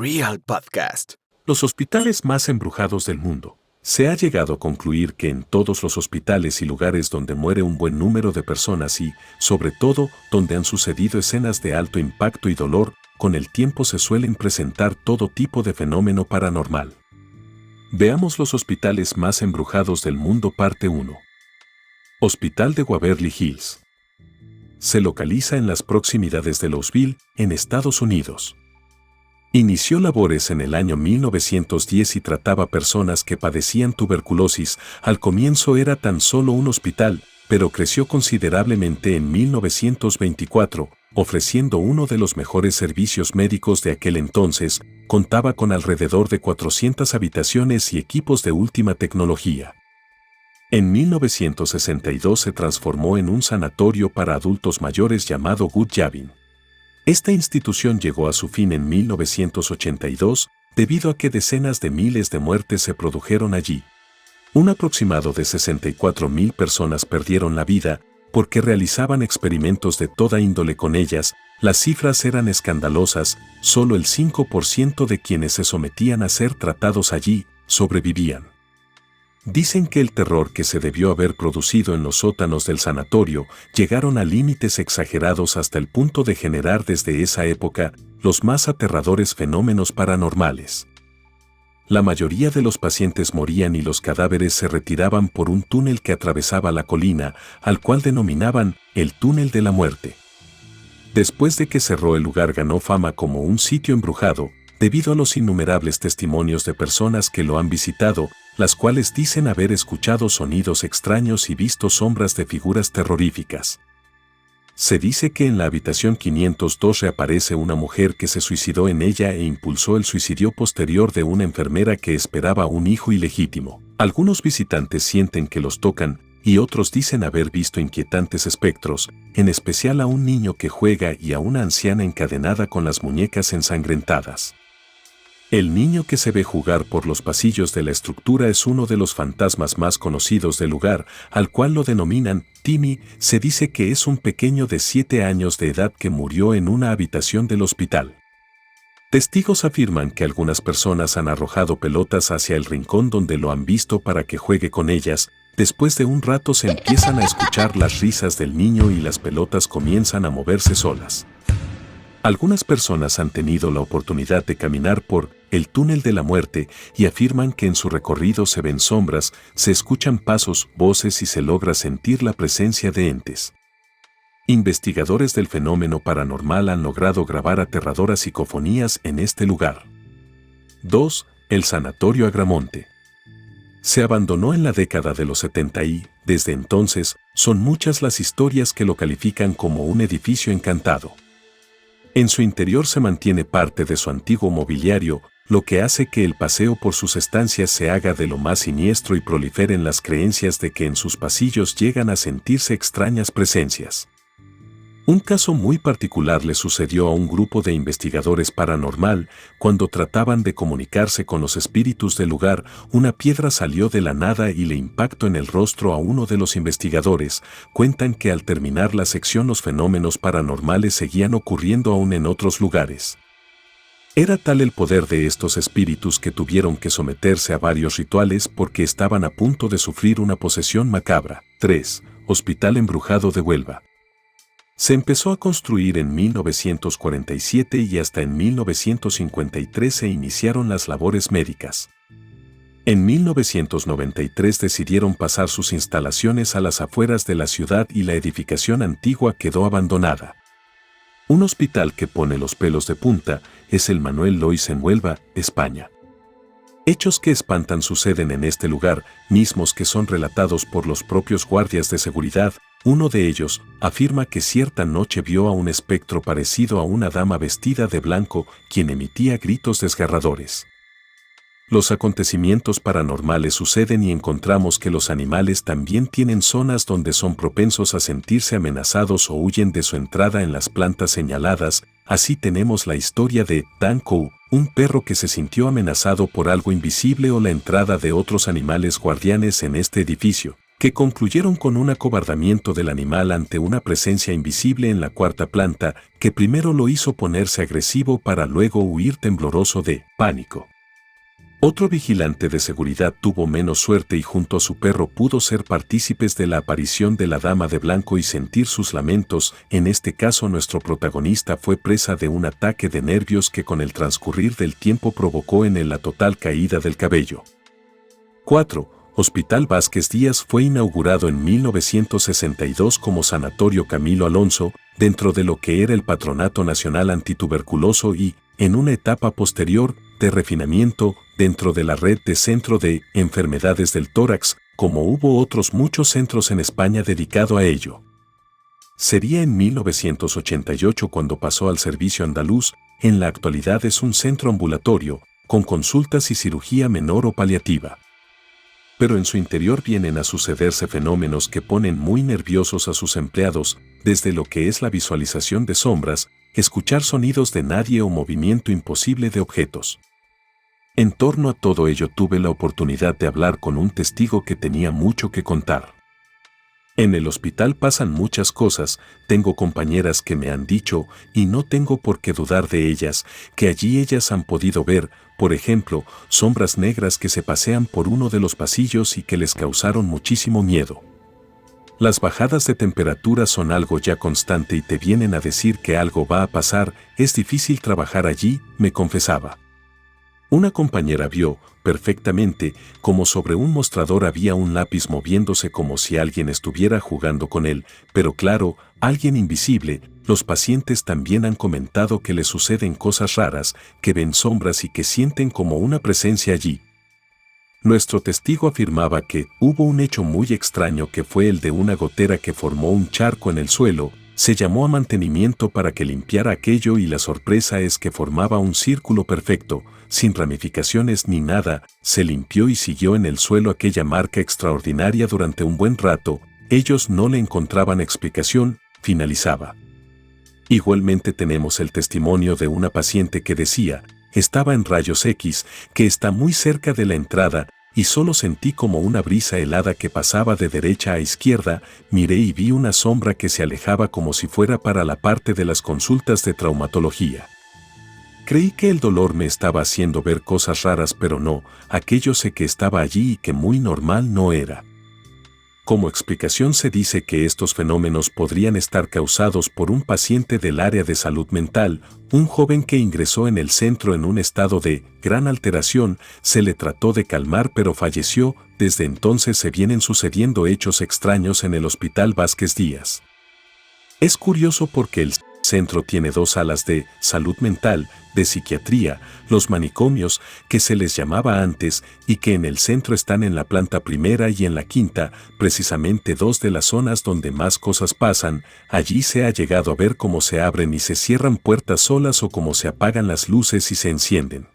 Real Podcast. Los hospitales más embrujados del mundo. Se ha llegado a concluir que en todos los hospitales y lugares donde muere un buen número de personas y, sobre todo, donde han sucedido escenas de alto impacto y dolor, con el tiempo se suelen presentar todo tipo de fenómeno paranormal. Veamos los hospitales más embrujados del mundo parte 1. Hospital de Waverly Hills. Se localiza en las proximidades de Louisville, en Estados Unidos. Inició labores en el año 1910 y trataba personas que padecían tuberculosis. Al comienzo era tan solo un hospital, pero creció considerablemente en 1924, ofreciendo uno de los mejores servicios médicos de aquel entonces. Contaba con alrededor de 400 habitaciones y equipos de última tecnología. En 1962 se transformó en un sanatorio para adultos mayores llamado Good Javin. Esta institución llegó a su fin en 1982 debido a que decenas de miles de muertes se produjeron allí. Un aproximado de 64,000 personas perdieron la vida porque realizaban experimentos de toda índole con ellas. Las cifras eran escandalosas, solo el 5% de quienes se sometían a ser tratados allí sobrevivían. Dicen que el terror que se debió haber producido en los sótanos del sanatorio llegaron a límites exagerados hasta el punto de generar desde esa época los más aterradores fenómenos paranormales. La mayoría de los pacientes morían y los cadáveres se retiraban por un túnel que atravesaba la colina, al cual denominaban el túnel de la muerte. Después de que cerró el lugar ganó fama como un sitio embrujado, debido a los innumerables testimonios de personas que lo han visitado, las cuales dicen haber escuchado sonidos extraños y visto sombras de figuras terroríficas. Se dice que en la habitación 502 reaparece una mujer que se suicidó en ella e impulsó el suicidio posterior de una enfermera que esperaba un hijo ilegítimo. Algunos visitantes sienten que los tocan y otros dicen haber visto inquietantes espectros, en especial a un niño que juega y a una anciana encadenada con las muñecas ensangrentadas. El niño que se ve jugar por los pasillos de la estructura es uno de los fantasmas más conocidos del lugar, al cual lo denominan Timmy. Se dice que es un pequeño de 7 años de edad que murió en una habitación del hospital. Testigos afirman que algunas personas han arrojado pelotas hacia el rincón donde lo han visto para que juegue con ellas. Después de un rato se empiezan a escuchar las risas del niño y las pelotas comienzan a moverse solas. Algunas personas han tenido la oportunidad de caminar por el túnel de la muerte y afirman que en su recorrido se ven sombras, se escuchan pasos, voces y se logra sentir la presencia de entes. Investigadores del fenómeno paranormal han logrado grabar aterradoras psicofonías en este lugar. 2. El Sanatorio Agramonte. Se abandonó en la década de los 70 y, desde entonces, son muchas las historias que lo califican como un edificio encantado. En su interior se mantiene parte de su antiguo mobiliario, lo que hace que el paseo por sus estancias se haga de lo más siniestro y proliferen las creencias de que en sus pasillos llegan a sentirse extrañas presencias. Un caso muy particular le sucedió a un grupo de investigadores paranormal. Cuando trataban de comunicarse con los espíritus del lugar, una piedra salió de la nada y le impactó en el rostro a uno de los investigadores. Cuentan que al terminar la sección los fenómenos paranormales seguían ocurriendo aún en otros lugares. Era tal el poder de estos espíritus que tuvieron que someterse a varios rituales porque estaban a punto de sufrir una posesión macabra. 3. Hospital Embrujado de Huelva. Se empezó a construir en 1947 y hasta en 1953 se iniciaron las labores médicas. En 1993 decidieron pasar sus instalaciones a las afueras de la ciudad y la edificación antigua quedó abandonada. Un hospital que pone los pelos de punta es el Manuel Lois en Huelva, España. Hechos que espantan suceden en este lugar, mismos que son relatados por los propios guardias de seguridad. Uno de ellos afirma que cierta noche vio a un espectro parecido a una dama vestida de blanco, quien emitía gritos desgarradores. Los acontecimientos paranormales suceden y encontramos que los animales también tienen zonas donde son propensos a sentirse amenazados o huyen de su entrada en las plantas señaladas. Así tenemos la historia de Dan Cow, un perro que se sintió amenazado por algo invisible o la entrada de otros animales guardianes en este edificio. que concluyeron con un acobardamiento del animal ante una presencia invisible en la cuarta planta, que primero lo hizo ponerse agresivo para luego huir tembloroso de pánico. Otro vigilante de seguridad tuvo menos suerte y junto a su perro pudo ser partícipes de la aparición de la dama de blanco y sentir sus lamentos. En este caso nuestro protagonista fue presa de un ataque de nervios que con el transcurrir del tiempo provocó en él la total caída del cabello. 4. Hospital Vázquez Díaz fue inaugurado en 1962 como Sanatorio Camilo Alonso, dentro de lo que era el Patronato Nacional Antituberculoso y, en una etapa posterior, de refinamiento, dentro de la red de Centro de Enfermedades del Tórax, como hubo otros muchos centros en España dedicado a ello. Sería en 1988 cuando pasó al servicio andaluz. En la actualidad es un centro ambulatorio, con consultas y cirugía menor o paliativa. Pero en su interior vienen a sucederse fenómenos que ponen muy nerviosos a sus empleados, desde lo que es la visualización de sombras, escuchar sonidos de nadie o movimiento imposible de objetos. En torno a todo ello tuve la oportunidad de hablar con un testigo que tenía mucho que contar. En el hospital pasan muchas cosas, tengo compañeras que me han dicho, y no tengo por qué dudar de ellas, que allí ellas han podido ver, por ejemplo, sombras negras que se pasean por uno de los pasillos y que les causaron muchísimo miedo. Las bajadas de temperatura son algo ya constante y te vienen a decir que algo va a pasar, es difícil trabajar allí, me confesaba. Una compañera vio, perfectamente, como sobre un mostrador había un lápiz moviéndose como si alguien estuviera jugando con él, pero claro, alguien invisible. Los pacientes también han comentado que les suceden cosas raras, que ven sombras y que sienten como una presencia allí. Nuestro testigo afirmaba que hubo un hecho muy extraño que fue el de una gotera que formó un charco en el suelo. Se llamó a mantenimiento para que limpiara aquello y la sorpresa es que formaba un círculo perfecto, sin ramificaciones ni nada. Se limpió y siguió en el suelo aquella marca extraordinaria durante un buen rato. Ellos no le encontraban explicación, finalizaba. Igualmente tenemos el testimonio de una paciente que decía, estaba en rayos X, que está muy cerca de la entrada, y solo sentí como una brisa helada que pasaba de derecha a izquierda, miré y vi una sombra que se alejaba como si fuera para la parte de las consultas de traumatología. Creí que el dolor me estaba haciendo ver cosas raras, pero no, aquello sé que estaba allí y que muy normal no era. Como explicación se dice que estos fenómenos podrían estar causados por un paciente del área de salud mental, un joven que ingresó en el centro en un estado de gran alteración, se le trató de calmar pero falleció. Desde entonces se vienen sucediendo hechos extraños en el Hospital Vázquez Díaz. Es curioso porque el centro tiene 2 salas de salud mental, de psiquiatría, los manicomios, que se les llamaba antes, y que en el centro están en la planta primera y en la quinta, precisamente 2 de las zonas donde más cosas pasan. Allí se ha llegado a ver cómo se abren y se cierran puertas solas o cómo se apagan las luces y se encienden.